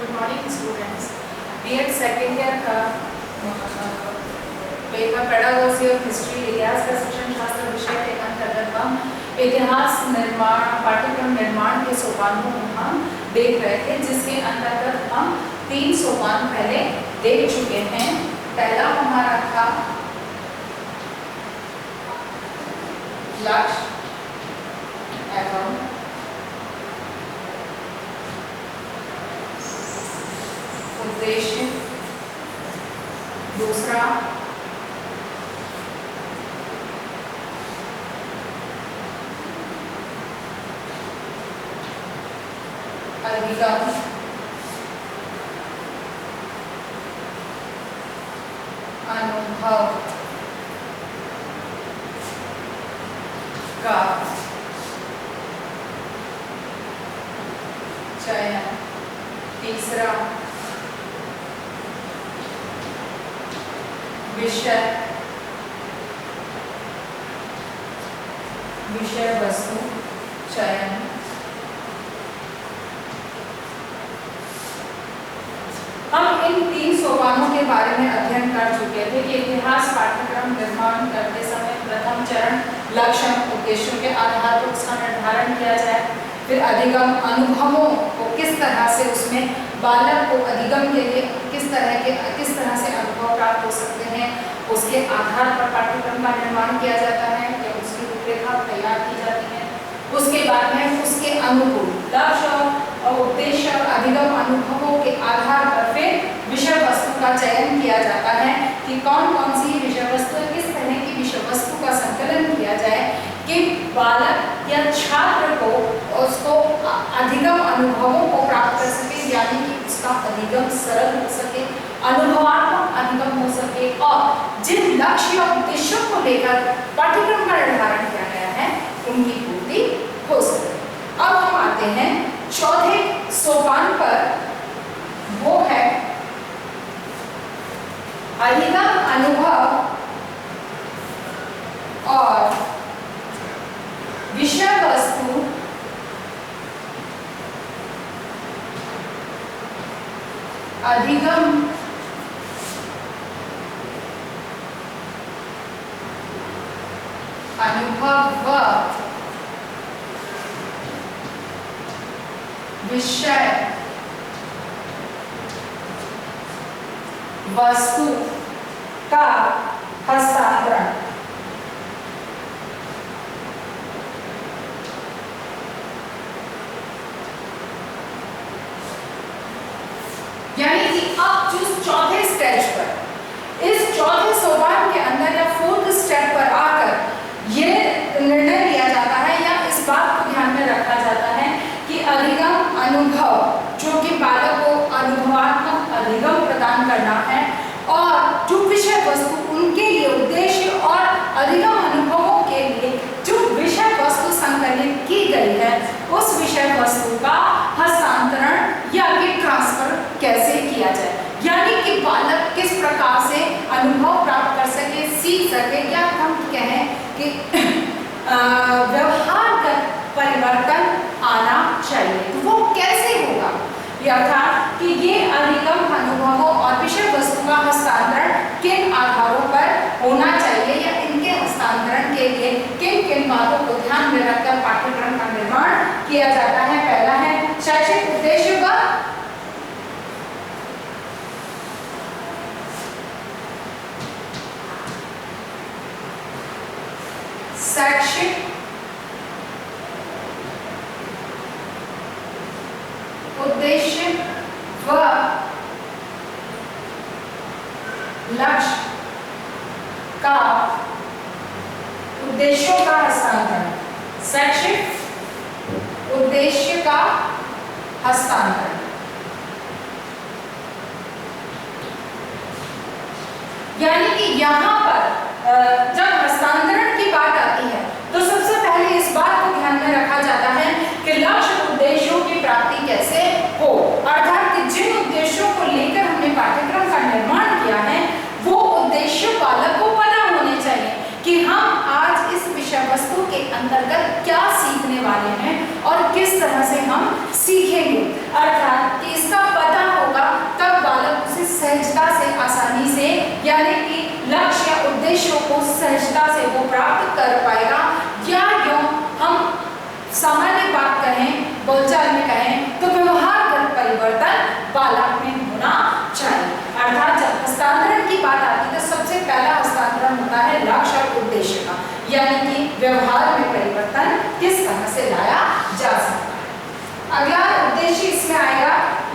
Good morning students. BEd second year का paper pedagogy of history इतिहास का शिक्षण शास्त्र विषय के अंतर्गत हम इतिहास निर्माण पाठ्यक्रम निर्माण के सोपानों को हम देख रहे थे, जिसके अंतर्गत हम 3 सोपान पहले देख चुके हैं। पहला हमारा था लक्ष्य एवं उद्देश्य, दूसरा अधिगम, अनुभव का चयन, तीसरा विषय वस्तु चयन, हम इन 3 सोपानों के बारे में अध्ययन कर चुके थे कि इतिहास पाठ्यक्रम निर्माण करते समय प्रथम चरण लक्ष्य उद्देश्यों के आधार पर उसका निर्धारण किया जाए, फिर अधिगम अनुभवों को किस तरह से उसमें बालक को अधिगम के लिए किस तरह से अनुभव प्राप्त हो सकते हैं, उसके आधार पर पाठ्यक्रम का निर्माण किया जाता है या उसकी रूपरेखा तैयार की जाती है। उसके बाद में उसके अनुकूल लक्ष्य और उद्देश्य और अधिगम अनुभवों के आधार पर फिर विषय वस्तु का चयन किया जाता है कि कौन कौन सी विषय वस्तु, किस तरह की विषय वस्तु का संकलन किया जाए कि बालक या छात्र को उसको अधिगम अनुभवों को प्राप्त कर सके, यानी कि उसका अधिगम सरल हो सके, अनुभवात्मक अधिगम हो सके और जिन लक्ष्य और उद्देश्यों को लेकर पाठ्यक्रम का निर्धारण किया गया है उनकी पूर्ति हो सके। अब हम आते हैं चौथे सोपान पर, वो है अधिगम अनुभव और विषय वस्तु अधिगम अनुभव व विषय वस्तु का हस्तांतरण। यानी कि अब जो चौथे स्टेज पर, इस चौथे सोपान के अंदर या 4th स्टेप पर आकर ये निर्णय लिया जाता है या इस बात को ध्यान में रखा जाता है कि अधिगम अनुभव, जो कि बालक को अनुभवात्मक अधिगम प्रदान करना है, और जो विषय वस्तु उनके लिए उद्देश्य और अधिगम अनुभवों के लिए जो विषय वस्तु संकलित की गई है उस विषय वस्तु का हस्तांतरण या कि ट्रांसफर कैसे किया जाए, यानी कि बालक किस प्रकार से अनुभव प्राप्त कर सके, सीख सके, या हम कहें कि व्यवहारगत परिवर्तन आना चाहिए। तो वो कैसे होगा, अर्थात कि ये अधिगम अनुभवों और विषय वस्तु का हस्तांतरण किन आधारों पर होना चाहिए या इनके हस्तांतरण के लिए किन किन बातों को ध्यान में रखकर पाठ्यक्रम का निर्माण किया जाता है। पहला है शैक्षिक उद्देश्य व शैक्षिक उद्देश्य व लक्ष्य का उद्देश्यों का हस्तांतरण, शैक्षिक उद्देश्य का हस्तांतरण। यानी कि यहाँ पर जब हस्तांतरण की बात आती है तो सबसे पहले इस बात को ध्यान में रखा जाता है कि लक्ष्य उद्देश्यों की प्राप्ति कैसे हो, अर्थात कि जिन उद्देश्यों को लेकर हमने पाठ्यक्रम का निर्माण किया है वो उद्देश्य बालक को पता होने चाहिए कि हम आज इस विषय वस्तु के अंतर्गत क्या सीखने वाले हैं और किस तरह से हम सीखेंगे, अर्थात कि इसका पता हो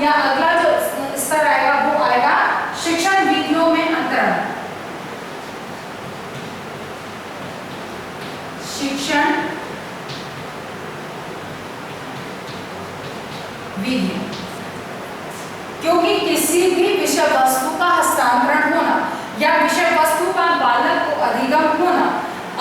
या अगला जो स्तर आएगा वो आएगा शिक्षण विधियों में अंतरण। शिक्षण विधि, क्योंकि किसी भी विषय वस्तु का हस्तांतरण होना या विषय वस्तु का बालक को अधिगम होना,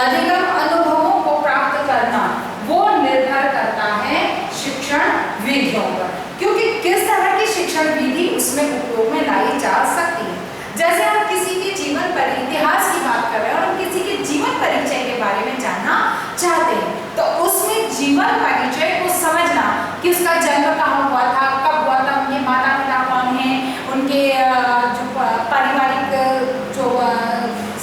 अधिगम अनुभवों को प्राप्त करना, वो निर्भर करता है शिक्षण विधियों पर, क्योंकि किस तरह की शिक्षण विधि उसमें उपयोग में लाई जा सकती है। जैसे हम किसी के जीवन पर इतिहास की बात कर रहे हैं और हम किसी के जीवन परिचय के बारे में जानना चाहते हैं, तो उसमें जीवन परिचय को समझना कि उसका जन्म कहाँ हुआ था, कब हुआ था, उनके माता पिता कौन हैं, उनके जो पारिवारिक जो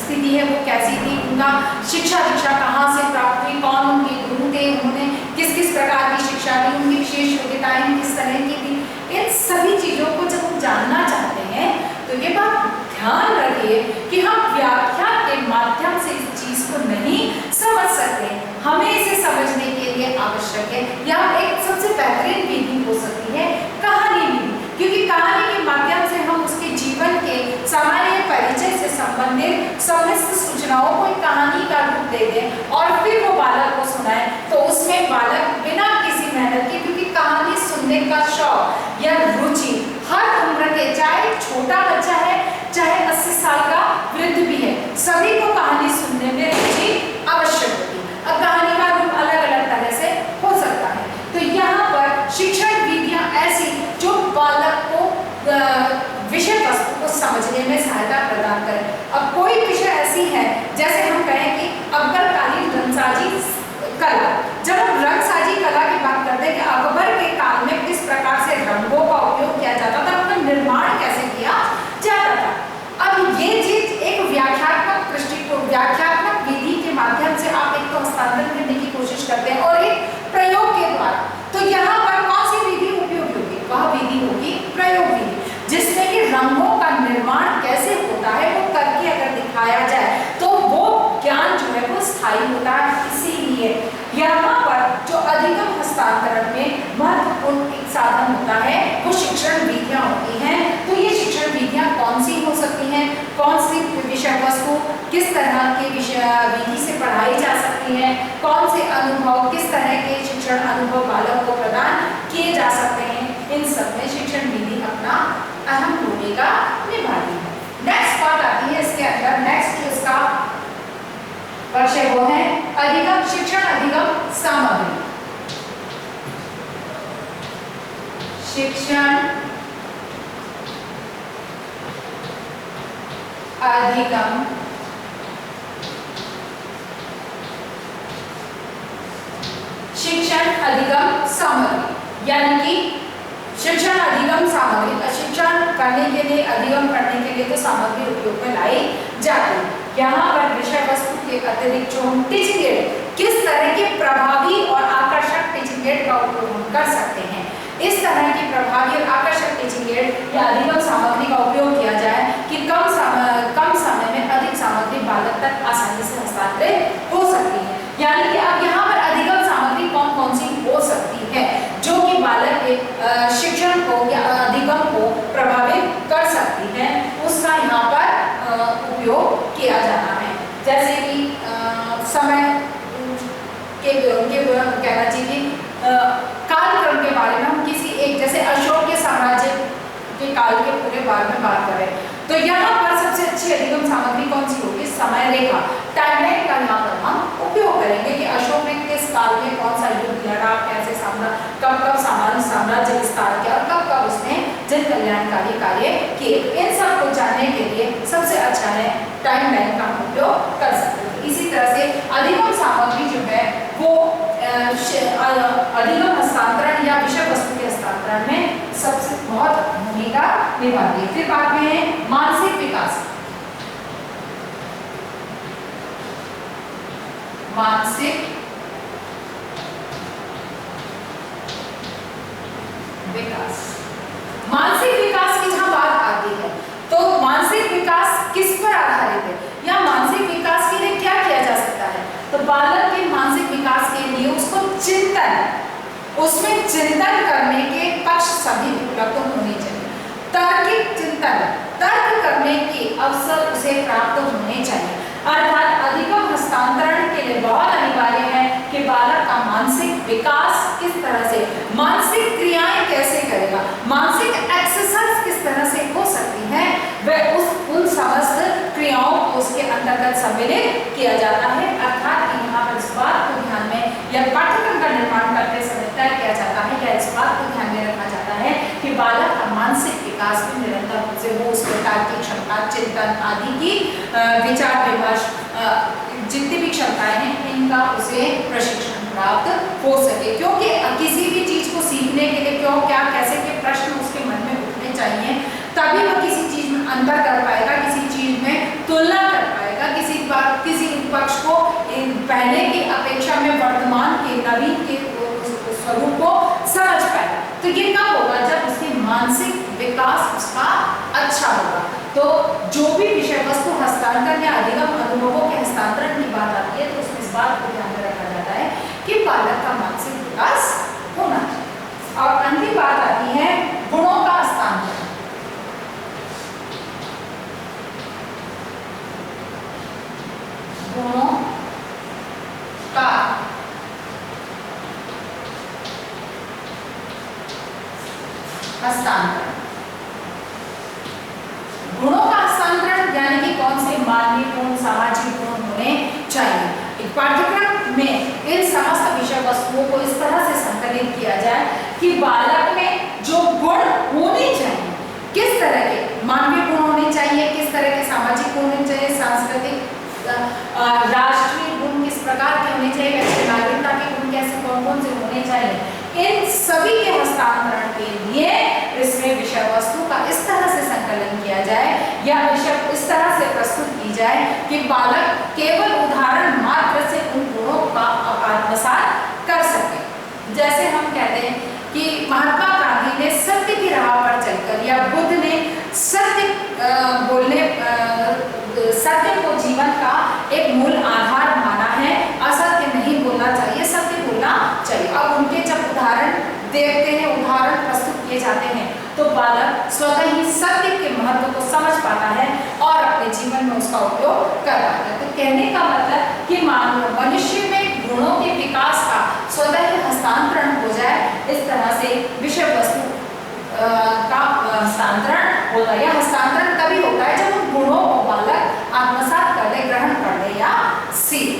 स्थिति है वो कैसी थी, उनका शिक्षा दीक्षा कहाँ से प्राप्त हुई, कौन उनके गुरु थे, उन्होंने किस किस प्रकार की शिक्षा दी, उनकी विशेष योग्यताएं किस तरह की थी, इन सभी चीजों को जब हम जानना चाहते हैं तो ये बात ध्यान रखिए कि हम व्याख्या के माध्यम से इस चीज को नहीं समझ सकते, हमें इसे समझने के लिए आवश्यक है या एक सबसे बेहतरीन विधि हो सकती है कहानी विधि, क्योंकि कहानी के माध्यम से हम उसके जीवन के सामान्य परिचय से संबंधित समस्त सूचनाओं को एक कहानी का रूप दे दें और फिर वो बालक को सुनाए, तो उसमें बालक बिना किसी मेहनत के, क्योंकि कहानी सुनने का शौक या रुचि हर उम्र के, चाहे छोटा बच्चा है चाहे 80 साल का वृद्ध भी है, सभी को कहानी सुनने में रुचि आवश्यक होती है। अब कहानी का रूप अलग अलग तरह से हो सकता है, तो यहाँ पर शिक्षण विधियां ऐसी जो बालक को विषय वस्तु को समझने में सहायता प्रदान करें। अब कोई विषय ऐसी है, जैसे हम कहें कि अकबरकालीन रंगसाजी कला, जब हम रंगसाजी कला की बात करते हैं कि अकबर के काल में किस प्रकार से रंगों का उपयोग किया जाता था, उनका निर्माण कैसे किया जाता था। अब ये चीज एक व्याख्यात्मक दृष्टिकोण, व्याख्यात्मक विधि के माध्यम से आप एक तो हस्तांतरण करने की कोशिश करते हैं और एक प्रयोग के द्वारा, तो यहाँ पर कौन सी विधि उपयोगी होगी, वह विधि होगी प्रयोग विधि, जिसमें कि रंगों का निर्माण कैसे होता है वो करके अगर दिखाया जाए तो वो ज्ञान जो है वो स्थायी होता है। इसीलिए यहाँ पर जो अधिगम हस्तांतरण में महत्वपूर्ण एक साधन होता है वो शिक्षण विधियां होती हैं। तो ये शिक्षण विधियां कौन सी हो सकती हैं, कौन सी विषय वस्तु किस तरह के विषय विधि से पढ़ाई जा सकती है, कौन से अनुभव, किस तरह के शिक्षण अनुभव बालक को प्रदान किए जा सकते हैं, इन सब में शिक्षण विधि अपना अहम भूमिका निभाती है। नेक्स्ट बात आती है इसके अंदर, नेक्स्ट जो इसका विषय वो है अधिगम, शिक्षण अधिगम सामग्री। शिक्षण अधिगम शिक्षण अधिगम सामग्री, यानी कि शिक्षण अधिगम सामग्री, शिक्षण करने के लिए, अधिगम करने के लिए तो सामग्री उपयोग में लाई जाती है। यहाँ पर विषय वस्तु के अतिरिक्त जो हम टीचिंग एड, किस तरह के प्रभावी और आकर्षक टीचिंग एड का उपयोग हम कर सकते हैं, इस तरह की प्रभावी और आकर्षक टीचिंग एड या अधिगम सामग्री का उपयोग किया जाए कि कम समय में अधिक सामग्री बालक तक आसानी से हस्तांतरित हो सकती है। यानी कि अब यहाँ पर अधिगम सामग्री कौन कौन सी हो सकती है जो कि बालक के शिक्षण को या अधिगम को प्रभावित कर सकती है, उसका यहाँ पर उपयोग किया जाना है। जैसे कि समय के कहना चाहिए कालक्रम के बारे में, हम किसी एक जैसे अशोक के साम्राज्य के काल के पूरे बारे में बात करें तो यहाँ पर सबसे अच्छी अधिगम सामग्री कौन सी होगी, समय रेखा, टाइमलाइन का यहाँ पर हम उपयोग करेंगे कि अशोक ने किस काल में कौन सा युद्ध लड़ा, कैसे कब साम्राज्य विस्तार किया और कब कब उसने जन कल्याणकारी कार्य किए। इन सब को जानने के लिए सबसे अच्छा है टाइमलाइन का हम उपयोग कर सकते हैं। इसी तरह से अधिगम सामग्री जो है वो अधिगम हस्तांतरण या विषय वस्तु के हस्तांतरण में सबसे बहुत भूमिका निभाती है। फिर बात में है मानसिक विकास, मानसिक विकास, मानसिक विकास की जहां बात आती है तो मानसिक विकास किस पर आधारित है या मानसिक विकास के लिए क्या किया जा सकता है, तो बालक के मानसिक विकास के लिए उसको चिंतन, उसमें चिंतन करने के पक्ष सभी उपलब्ध होने करने के अवसर उसे प्राप्त होने चाहिए। अर्थात अधिगम हस्तांतरण के लिए बहुत अनिवार्य है कि बालक का मानसिक विकास किस तरह से, मानसिक क्रियाएं कैसे करेगा, मानसिक एक्सरसाइज किस तरह से हो सकती है, वह उन समस्त क्रियाओं को उसके अंतर्गत सम्मिलित किया जाता है। अर्थात यहाँ पर इस बात को ध्यान में, या पाठ्यक्रम का निर्माण करते समय तय किया जाता है, या इस बात को ध्यान में रखा जाता है कि बालक का मानसिक विकास भी निरंतर रूप से हो, उस प्रकार की क्षमता, चिंतन आदि की विचार विमर्श, जितनी भी क्षमताएं हैं, इनका उसे प्रशिक्षण प्राप्त हो सके। क्योंकि किसी भी चीज को सीखने के लिए क्यों, क्या, कैसे के प्रश्न उसके मन में उठने चाहिए, तभी वह किसी चीज में अंतर कर पाएगा, किसी चीज में तुलना कर पाएगा, किसी पक्ष को पहले की अपेक्षा में वर्तमान के नवीन के स्वरूप को समझ पाएगा। तो ये कब होगा? जब उसकी मानसिक विकास उसका अच्छा होगा। तो जो भी विषय वस्तु हस्तांतरण या अधिगम अनुभवों के हस्तांतरण की बात आती है, तो उसमें इस बात को ध्यान में रखा जाता है कि बालक का मानसिक विकास होना चाहिए। और अंतिम बात आती है गुणों का हस्तांतरण। गुणों का हस्तांतरण। गुणों का हस्तांतरण यानी कि कौन से मानवीय गुण, सामाजिक गुण होने चाहिए। पाठ्यक्रम में इन समस्त विषय वस्तुओं को इस तरह से संकलित किया जाए कि बालक में जो गुण होने चाहिए, किस तरह के मानवीय गुण होने चाहिए, किस तरह के सामाजिक गुण होने चाहिए, सांस्कृतिक राष्ट्रीय गुण किस प्रकार के होने चाहिए, व्यक्ति नागरिकता के गुण कैसे कौन कौन से होने चाहिए, इन सभी के हस्तांतरण के लिए इसमें विषय वस्तु का इस तरह से संकलन किया जाए, या विषय इस तरह से प्रस्तुत की जाए कि बालक केवल उदाहरण मात्र से उन गुणों का आत्मसात कर सके। जैसे हम कहते हैं कि महात्मा गांधी ने सत्य की राह पर चलकर, या बुद्ध ने सत्य को जीवन का एक मूल आधार माना है, असत्य नहीं बोलना चाहिए, सत्य बोलना चाहिए। अब उनके जब उदाहरण देखते हैं, उदाहरण प्रस्तुत किए जाते हैं, तो बालक स्वतः ही सत्य के महत्व को समझ पाता है और अपने जीवन में उसका उपयोग कर पाता है। तो कहने का मतलब कि मनुष्य में गुणों के विकास का स्वतः ही हस्तांतरण हो जाए, इस तरह से विषय वस्तु का हस्तांतरण होता है। यह हस्तांतरण तभी होता है जब उन गुणों को बालक आत्मसात कर ले, ग्रहण कर ले या सीखे।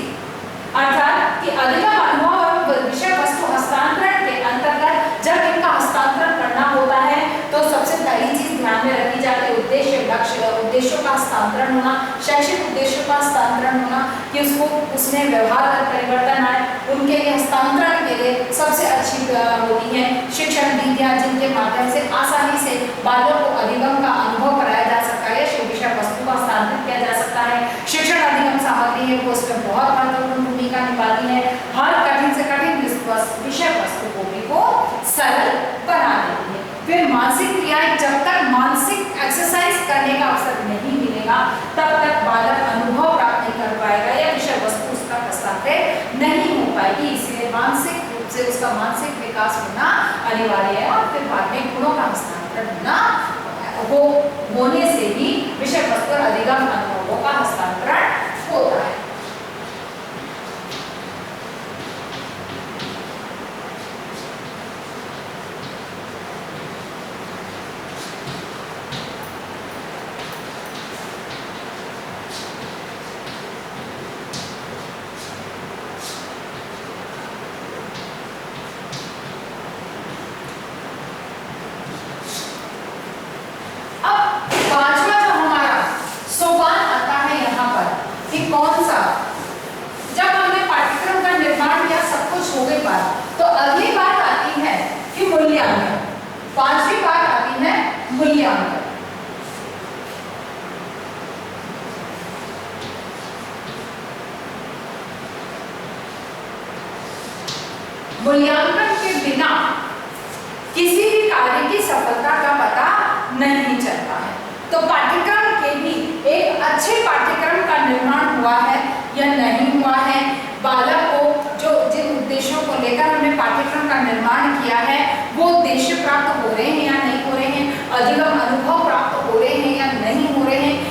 अर्थात कि अधिगम अनुभव और विषय वस्तु हस्तांतरण के अंतर्गत जब इनका हस्तांतरण करना होता है, तो सबसे पहली चीज ध्यान में रखी जाती है उद्देश्य, लक्ष्य, उद्देश्यों का हस्तांतरण होना, शैक्षिक उद्देश्यों का हस्तांतरण होना, कि उसको उसमें व्यवहार का परिवर्तन आए। उनके लिए हस्तांतरण के लिए सबसे अच्छी होती है शिक्षण नीतियां, जिनके माध्यम से आसानी से बालकों को अधिगम का अनुभव कराया जा सकता है, विषय वस्तु का हस्तांतरण किया जा सकता है। शिक्षण अधिगम सामग्री है वो उसमें बहुत महत्वपूर्ण भूमिका निभाती है, हर कठिन से कठिन विषय वस्तु को भी वो सरल बना देती है। फिर मानसिक क्रियाएं, जब तक मानसिक एक्सरसाइज करने का अवसर नहीं मिलेगा, तब तक बालक अनुभव प्राप्त नहीं कर पाएगा या विषय वस्तु उसका हस्तांतरण नहीं हो पाएगी। इसलिए मानसिक रूप से उसका मानसिक विकास होना अनिवार्य है, और फिर बाद में गुणों का हस्तांतरण होने से ही विषय वस्तु और अधिगम अनुभवों का हस्तांतरण होता है। पांचवा जो हमारा सोपान आता है यहाँ पर कि कौन सा, जब हमने पाठ्यक्रम का निर्माण किया, सब कुछ हो गई बात, तो अगली बात आती है कि मूल्यांकन। पांचवी बात आती है मूल्यांकन। मूल्यांकन के बिना किसी भी कार्य की सफलता का पता नहीं चलता है। तो पाठ्यक्रम के भी एक अच्छे पाठ्यक्रम का निर्माण हुआ है या नहीं हुआ है, बालक को जो जिन उद्देश्यों को लेकर हमने पाठ्यक्रम का निर्माण किया है, वो उद्देश्य प्राप्त हो रहे हैं या नहीं हो रहे हैं, अधिगम अनुभव प्राप्त हो रहे हैं या नहीं हो रहे हैं,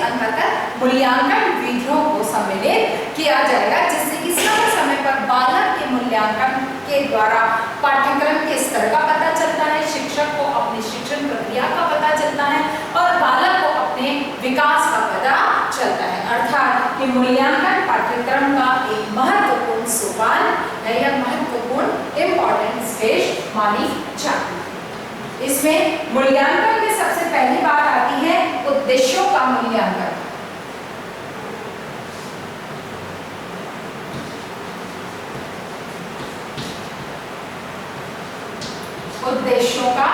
अंतर्गत मूल्यांकन विधियों को सम्मिलित किया जाएगा, जिससे कि समय समय पर बालक के मूल्यांकन के द्वारा पाठ्यक्रम के स्तर का पता चलता है, शिक्षक को अपनी शिक्षण प्रक्रिया का पता चलता है और बालक को अपने विकास का पता चलता है। अर्थात कि मूल्यांकन पाठ्यक्रम का एक महत्वपूर्ण सोपान है या महत्वपूर्ण इम्पोर्टेंट स्टेज मानी जाती है। इसमें मूल्यांकन में सबसे पहली बात आती है उद्देश्यों का मूल्यांकन। उद्देश्यों का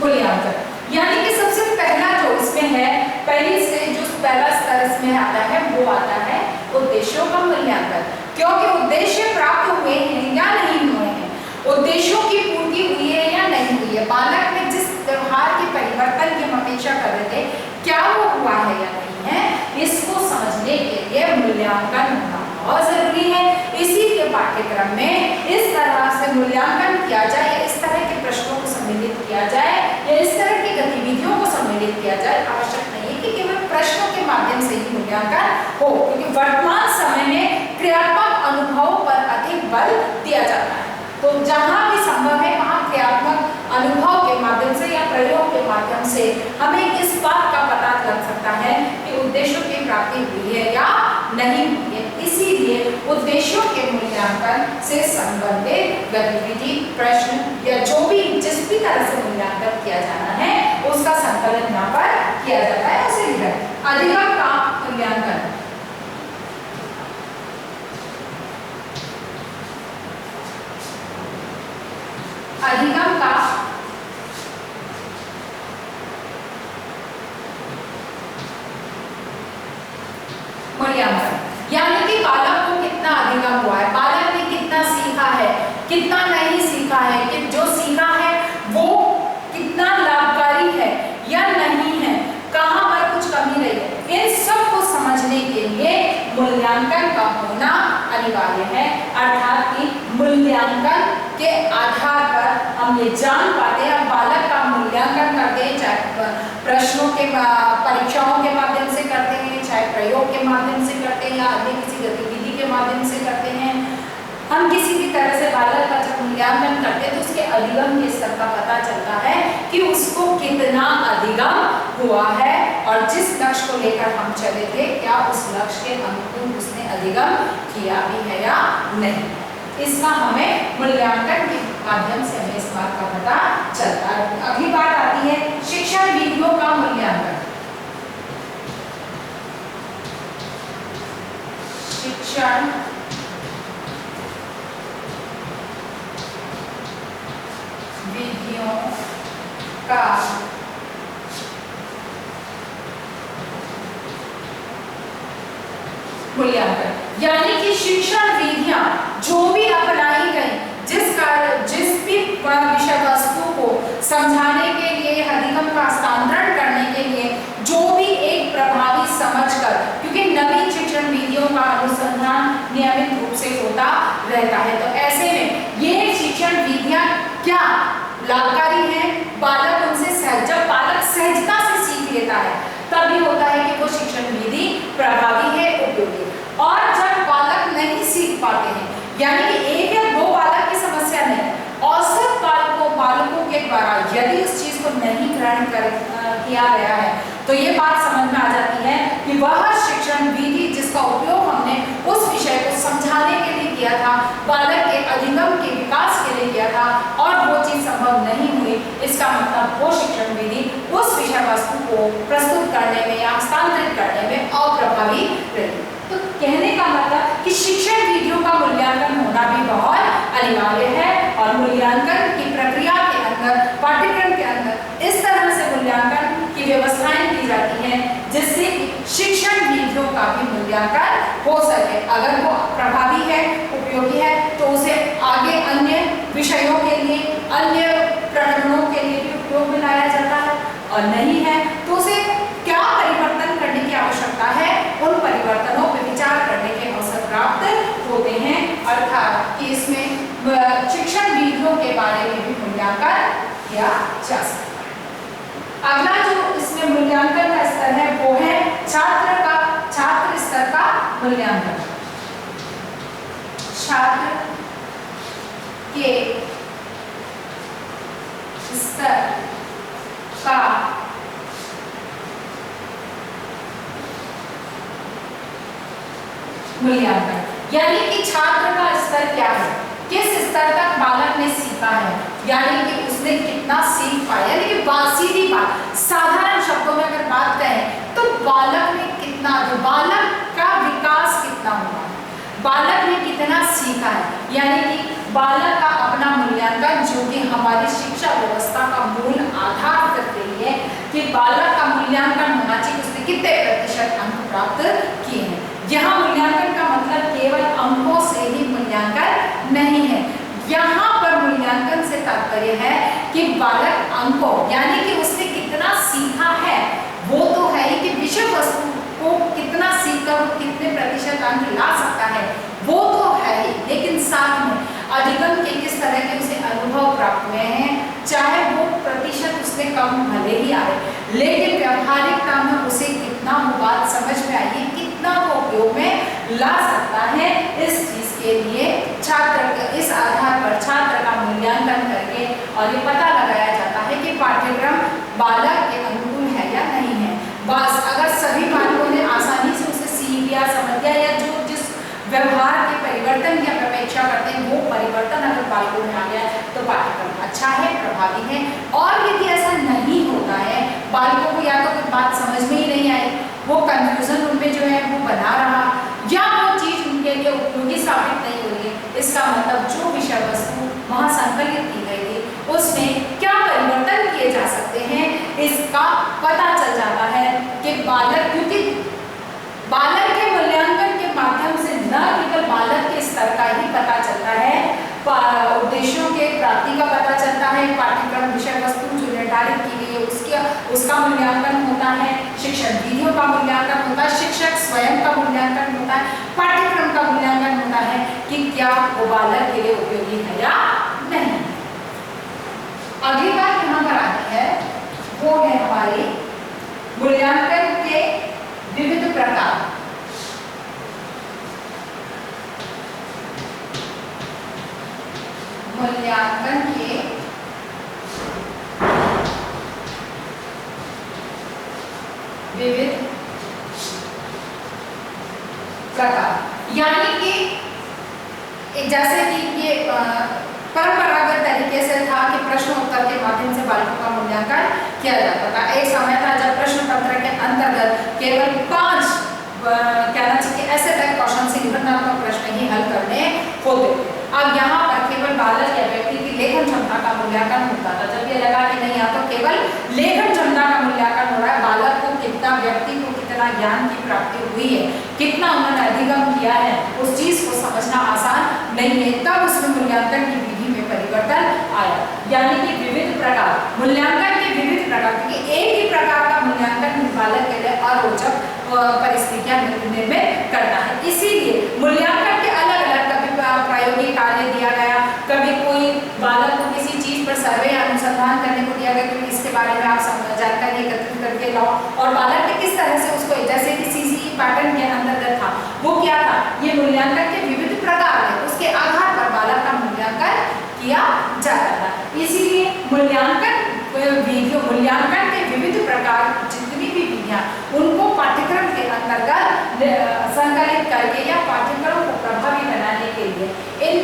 मूल्यांकन, यानी कि सबसे पहला जो इसमें है, पहली से जो पहला स्तर इसमें आता है वो आता है उद्देश्यों का मूल्यांकन। क्योंकि उद्देश्य प्राप्त हुए हैं या नहीं हुए हैं, उद्देश्यों की पूर्ति हुई है या नहीं हुई है, बालक में जिस व्यवहार के परिवर्तन की हम अपेक्षा कर रहे थे क्या वो हुआ है या नहीं है, इसको समझने के लिए मूल्यांकन होना बहुत जरूरी है। इसीलिए पाठ्यक्रम में इस तरह से मूल्यांकन किया जाए या इस तरह के प्रश्नों को सम्मिलित किया जाए या इस तरह की गतिविधियों को सम्मिलित किया जाए। आवश्यक नहीं है कि केवल प्रश्नों के माध्यम से ही मूल्यांकन हो, क्योंकि वर्तमान समय में क्रियात्मक अनुभवों पर अधिक बल दिया जाता है। तो जहां भी संभव है वहां क्रियात्मक अनुभव के माध्यम से या प्रयोग के माध्यम से हमें इस बात का पता लग सकता है कि उद्देश्यों की प्राप्ति हुई है या नहीं हुई है। इसीलिए उद्देश्यों के मूल्यांकन से संबंधित गतिविधि, प्रश्न या जो भी जिस भी तरह से मूल्यांकन किया जाना है उसका संकलन यहाँ पर किया जाता है। उसे अधिगम का मूल्यांकन, अधिगम का मूल्यांकन, यानी कि बालक को कितना अधिगम हुआ है, बालक ने कितना सीखा है, कितना नहीं सीखा है, कि जो सीखा है वो कितना लाभकारी है या नहीं है, कहाँ पर कुछ कमी रही है, इन सब को समझने के लिए मूल्यांकन का होना अनिवार्य है। अर्थात कि मूल्यांकन के आधार पर हम ये जान पाते हैं, हम बालक का मूल्यांकन करते हैं, चाहे प्रश्नों के परीक्षाओं के माध्यम से करते हैं, चाहे प्रयोग के माध्यम से करते हैं या अन्य किसी गतिविधि के माध्यम से करते हैं। हम किसी भी तरह से बालक का जब मूल्यांकन करते हैं तो उसके अधिगम के स्तर का पता चलता है कि उसको कितना अधिगम हुआ है और जिस लक्ष्य को लेकर हम चले थे क्या उस लक्ष्य के अनुकूल उसने अधिगम किया भी है या नहीं। इसका हमें मूल्यांकन के माध्यम से हमें इस बात का पता चलता है। अगली बात आती है शिक्षण विधियों का मूल्यांकन। शिक्षण विधियों का मूल्यांकन, यानी कि शिक्षण विधियां जो भी अपनाई गई, जिस भी विषय वस्तु को समझाने के लिए, अधिगम का हस्तांतरण करने के लिए जो भी एक प्रभावी समझकर, क्योंकि नवीन शिक्षण विधियों का अनुसंधान नियमित रूप से होता रहता है, तो ऐसे में ये शिक्षण विधियां क्या लाभकारी है, बालक उनसे जब बालक सहजता से सीख लेता है तभी होता है कि वो शिक्षण विधि प्रभावी है, उपयोगी। और जब बालक नहीं सीख पाते हैं, यानी कि एक या दो बालक की समस्या नहीं, औसत बालकों के द्वारा यदि उस चीज को नहीं ग्रहण किया गया है तो ये बात समझ में आ जाती है कि वह शिक्षण विधि जिसका उपयोग हमने उस विषय को समझाने के लिए किया था, बालक के अधिगम के विकास के लिए किया था और वो चीज संभव नहीं हुई, इसका मतलब वो शिक्षण विधि उस विषय वस्तु को प्रस्तुत करने में या हस्तांतरित करने में अप्रभावी रही। तो कहने का मतलब कि शिक्षण विधियों का मूल्यांकन होना भी बहुत अनिवार्य है और मूल्यांकन की प्रक्रिया के अंदर, पाठ्यक्रम के अंदर इस तरह से मूल्यांकन की व्यवस्थाएं की जाती हैं जिससे शिक्षण विधियों का भी मूल्यांकन हो सके। अगर वो प्रभावी है, उपयोगी है तो उसे आगे अन्य विषयों के लिए, अन्य प्रकरणों के लिए भी उपयोग में लाया जाता है, और नहीं है तो उसे क्या परिवर्तन करने की आवश्यकता है, उन परिवर्तनों पर विचार करने के अवसर प्राप्त होते हैं। अर्थात कि इसमें शिक्षण विधियों के बारे में भी मूल्यांकन किया जा सकता है। अगला जो इसमें मूल्यांकन का स्तर है वो है छात्र स्तर का मूल्यांकन। छात्र के स्तर का मूल्यांकन, यानी कि छात्र का स्तर क्या है, किस स्तर तक बालक ने सीखा है, यानी कि उसने कितना सीख पाया। यानी कि सीधी बात, साधारण शब्दों में अगर बात करें तो बालक ने कितना, बालक का विकास कितना हुआ है, बालक ने कितना सीखा है, यानी कि बालक का अपना मूल्यांकन, जो कि हमारी शिक्षा व्यवस्था का मूल आधार तक रही है कि बालक का मूल्यांकन होना चाहिए, उसने कितने प्रतिशत अंक प्राप्त किए हैं। यहाँ मूल्यांकन का मतलब केवल अंकों से ही मूल्यांकन नहीं है, यहाँ पर मूल्यांकन से तात्पर्य है कि बालक अंकों, यानी कि उसने कितना सीखा है, वो तो है ही कि विषय वस्तु को कितना सीखकर कितने प्रतिशत अंक ला सकता है, वो तो है ही, लेकिन साथ में अधिगम के किस तरह के उसे अनुभव प्राप्त हुए हैं, चाहे वो प्रतिशत उसने कम भले ही आए, लेकिन व्यवहारिकता में उसे कितना वो बात समझ में आई है, कितना वो उपयोग में ला सकता है, इस चीज के लिए छात्र, इस आधार पर छात्र का मूल्यांकन करके और ये पता लगाया जाता है कि पाठ्यक्रम बालक के अनुकूल है या नहीं है। बस अगर सभी बालकों ने आसानी से उसे सीख लिया, समझ लिया, या जो जिस व्यवहार के परिवर्तन की अपेक्षा करते हैं वो परिवर्तन अगर बालकों में आ गया है तो पाठ्यक्रम अच्छा है, प्रभावी है। और यदि ऐसा नहीं होता है, बालकों को या तो कुछ बात समझ में ही नहीं आई, वो कंफ्यूजन उनमें जो है वो बना रहा, या वो चीज उनके लिए उपयोगी साबित नहीं हो रही है, इसका मतलब जो विषय वस्तु वहां संकलित की गई थी उसमें क्या परिवर्तन किए जा सकते हैं, इसका पता चल जाता है कि बालक, क्योंकि बालक के मूल्यांकन के माध्यम से न केवल बालक के स्तर का ही पता चलता है, उद्देश्यों के प्राप्ति का पता चलता है, पाठ्यक्रम विषय वस्तु जो निर्धारित की गई है उसका मूल्यांकन होता है, शिक्षण विधियों का मूल्यांकन होता है, शिक्षक स्वयं का मूल्यांकन होता है, पाठ्यक्रम का मूल्यांकन होता है कि क्या वो बालक के लिए उपयोगी है या नहीं। अगली बात यहाँ पर आती है वो है हमारी मूल्यांकन के विविध प्रकार। मूल्यांकन के विविध प्रकार, यानी कि जैसे कि ये परंपरागत तरीके से था कि प्रश्न उत्तर के माध्यम से बालकों का मूल्यांकन किया जाता था। एक समय था जब प्रश्न पत्र के अंतर्गत केवल 5 कहना चाहिए ऐसे तक क्वेश्चन से निबंधात्मक प्रश्न ही हल करने होते थे। अब यहाँ पर केवल बालक या व्यक्ति की लेखन क्षमता का मूल्यांकन होता था। जब ये लगा कि नहीं, यहाँ तो केवल लेखन क्षमता का मूल्यांकन हो रहा है, बालक को कितना, व्यक्ति को कितना ज्ञान की प्राप्ति हुई है, कितना उन्होंने अधिगम किया है, उस चीज को समझना आसान नहीं है, तब उसमें मूल्यांकन की विधि में परिवर्तन आया। यानी कि विविध प्रकार, मूल्यांकन के विविध प्रकार, क्योंकि एक ही प्रकार का मूल्यांकन बालक के लिए अरोचक परिस्थितियां निर्मित करता है। इसीलिए मूल्यांकन के अलग अलग, कभी प्रायोगिक कार्य दिया गया, कभी कोई बालक को किसी चीज पर सर्वे अनुसंधान करने को दिया गया, क्योंकि इसके बारे में आप जानकारी एकत्रित करके लाओ, और बालक ने किस तरह से उसको, जैसे कि सीसीई पैटर्न के अंतर्गत था, वो क्या था, ये मूल्यांकन के विविध प्रकार है, उसके आधार पर बालक का मूल्यांकन किया जाता था। इसीलिए मूल्यांकन विधियों, मूल्यांकन के विविध प्रकार जितनी भी विधियां, उनको पाठ्यक्रम के अंतर्गत संकलित करके या पाठ्यक्रम को प्रभावी बनाने के लिए इन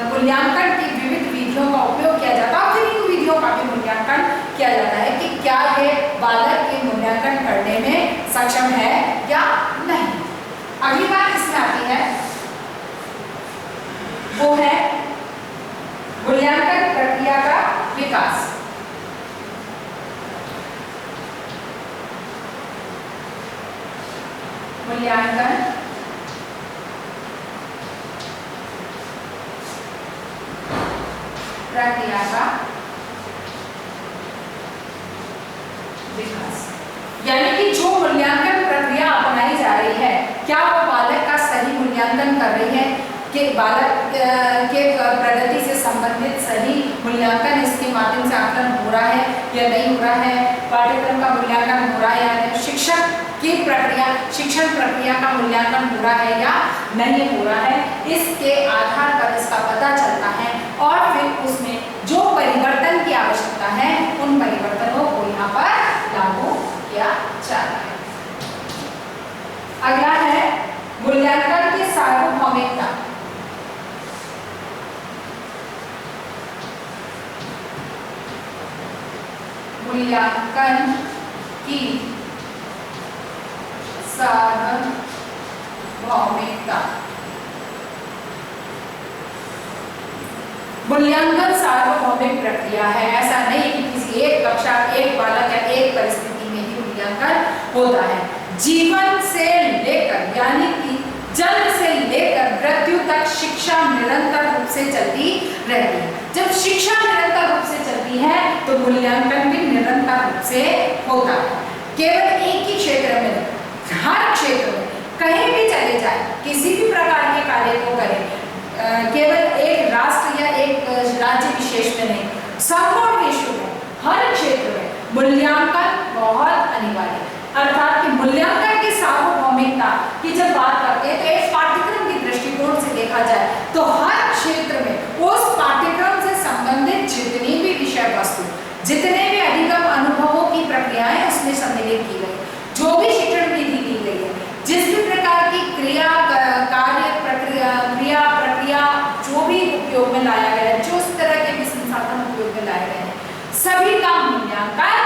मूल्यांकन की विविध विधियों का उपयोग किया जाता है। फिर इन विधियों का भी मूल्यांकन किया जाता है कि क्या ये बालक के मूल्यांकन करने में सक्षम है या नहीं। अगली बात इसमें आती है वो है मूल्यांकन प्रक्रिया का विकास। मूल्यांकन प्रक्रिया का विकास, यानी कि जो मूल्यांकन प्रक्रिया अपनाई जा रही है, क्या वो बालक का सही मूल्यांकन कर रही है, कि बालक के प्रगति से संबंधित सही मूल्यांकन इसके माध्यम से आकलन हो रहा है या नहीं हो रहा है, पाठ्यक्रम का मूल्यांकन हो रहा है या नहीं, शिक्षक की प्रक्रिया, शिक्षण प्रक्रिया का मूल्यांकन हो रहा है या नहीं हो रहा है, इसके आधार पर इसका पता चलता है और फिर उसमें जो परिवर्तन की आवश्यकता है उन परिवर्तनों को यहाँ पर लागू किया जाता है। अगला है मूल्यांकन की सार्वभौमिकता। मूल्यांकन की सार्वभौमिकता। मूल्यांकन सार्वभौमिक प्रक्रिया है। ऐसा नहीं कि किसी एक कक्षा, एक बालक या एक परिस्थिति में ही मूल्यांकन होता है। जीवन से लेकर यानी कि जन्म से लेकर मृत्यु तक शिक्षा निरंतर रूप से चलती रहती है। जब शिक्षा निरंतर रूप से चलती है तो मूल्यांकन भी निरंतर रूप से होता है। केवल एक ही क्षेत्र में, हर क्षेत्र में कहीं भी चले जाए, किसी भी प्रकार के कार्य को करें, केवल एक राष्ट्र या एक राज्य विशेष में नहीं, संपूर्ण विश्व में हर क्षेत्र में मूल्यांकन बहुत अनिवार्य है। अर्थात कि मूल्यांकन की सार्वभौमिकता की जब बात करते हैं तो एक पाठ्यक्रम की दृष्टिकोण से देखा जाए तो हर क्षेत्र में उस पाठ्यक्रम से संबंधित जितनी भी विषय वस्तु, जितने भी अधिगम अनुभवों की प्रक्रियाएं उसमें सम्मिलित की गई, जो भी शिक्षण विधि दी गई है, जिस भी प्रकार की क्रिया कार्य प्रक्रिया जो भी उपयोग में लाया गया है, जो उस तरह के भी संसाधन उपयोग में लाए गए हैं, सभी का मूल्यांकन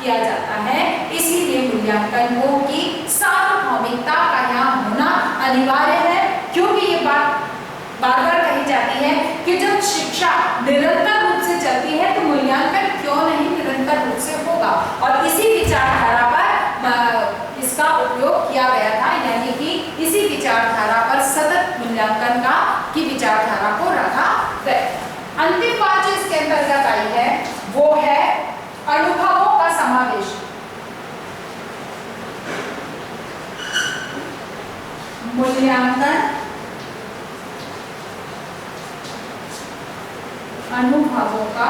किया जाता है। इसीलिए मूल्यांकनों की सार्वभौमिकता का यहाँ होना अनिवार्य है, क्योंकि ये बात बार बार कही जाती है कि जब शिक्षा निरंतर रूप से चलती है तो मूल्यांकन क्यों नहीं निरंतर रूप से होगा। और इसी विचारधारा पर इसका उपयोग किया गया था, यानी कि इसी विचारधारा पर सतत मूल्यांकन की विचारधारा को रखा गया। अंतिम बात जो इसके अंतर्गत आई है वो है अनुभवों का समावेश। मूल्यांकन अनुभवों का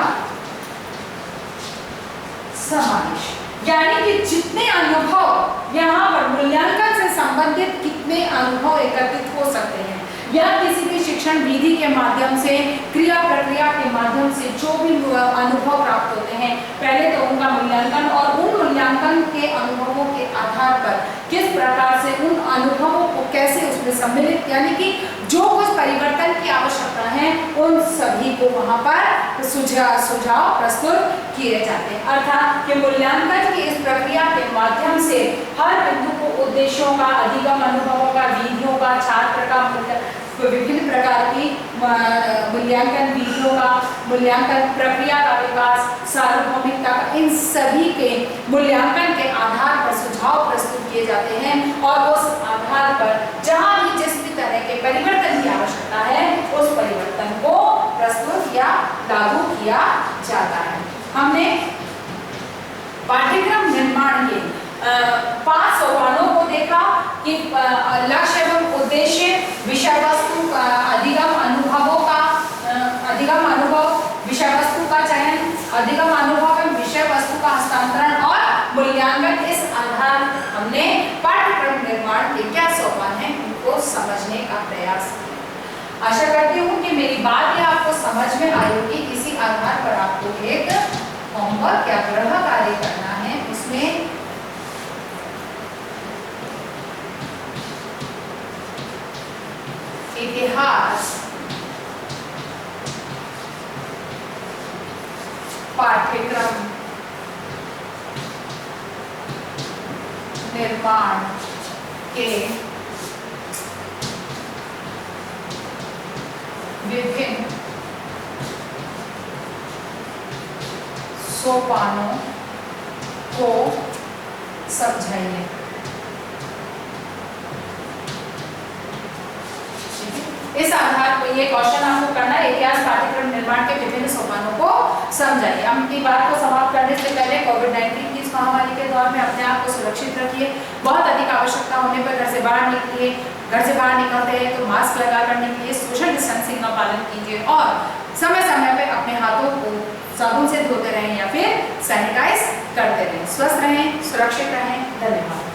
समावेश, यानी कि जितने अनुभव यहाँ पर मूल्यांकन से संबंधित कितने अनुभव एकत्रित हो सकते हैं या किसी भी शिक्षण विधि के माध्यम से, क्रिया प्रक्रिया के माध्यम से जो भी अनुभव प्राप्त होते हैं, पहले तो उनका मूल्यांकन और उन मूल्यांकन के अनुभवों के आधार पर किस प्रकार से उन अनुभवों को कैसे उसमें सम्मिलित, यानी कि जो कुछ परिवर्तन की आवश्यकता है उन सभी को वहां पर सुझाव प्रस्तुत किए जाते हैं। अर्थात कि मूल्यांकन की इस प्रक्रिया के माध्यम से हर बिंदु को उद्देश्यों का, अधिगम अनुभवों का, विधियों का, छात्र का विभिन्न प्रकार की मूल्यांकन विधियों का, मूल्यांकन प्रक्रिया का विकास, सार्वभौमिकता का, इन सभी के मूल्यांकन के आधार पर सुझाव प्रस्तुत किए जाते हैं और उस आधार पर जहां भी जिस भी तरह के परिवर्तन की आवश्यकता है उस परिवर्तन को प्रस्तुत या लागू किया जाता है। हमने पाठ्यक्रम निर्माण के 5 सोपानों को देखा कि लक्ष्य एवं उद्देश्य, विषय वस्तु, अधिगम अनुभवों का, अधिगम अनुभव, विषय वस्तु का चयन, अधिगम अनुभव एवं विषय वस्तु का हस्तांतरण और मूल्यांकन। इस आधार हमने पाठ्यक्रम निर्माण के क्या सोपान हैं उनको समझने का प्रयास किया। आशा करती हूँ कि मेरी बात ये आपको समझ में आई होगी। इसी आधार पर आपको एक होमवर्क या गृह कार्य करना है। उसमें इतिहास पाठ्यक्रम निर्माण के विभिन्न सोपानों को समझाइए। इस आधार पर ये क्वेश्चन आपको करना है, इतिहास पाठ्यक्रम निर्माण के विभिन्न सोपानों को समझाइए। हम अपनी बात को समाप्त करने से पहले कोविड-19 की इस महामारी के दौर में अपने आप को सुरक्षित रखिए। बहुत अधिक आवश्यकता होने पर घर से बाहर निकलिए। घर से बाहर निकलते हैं तो मास्क लगाकर निकलिए, सोशल डिस्टेंसिंग का पालन कीजिए और समय समय पर अपने हाथों को सैनिटाइज करते रहें। स्वस्थ रहें, सुरक्षित रहें। धन्यवाद।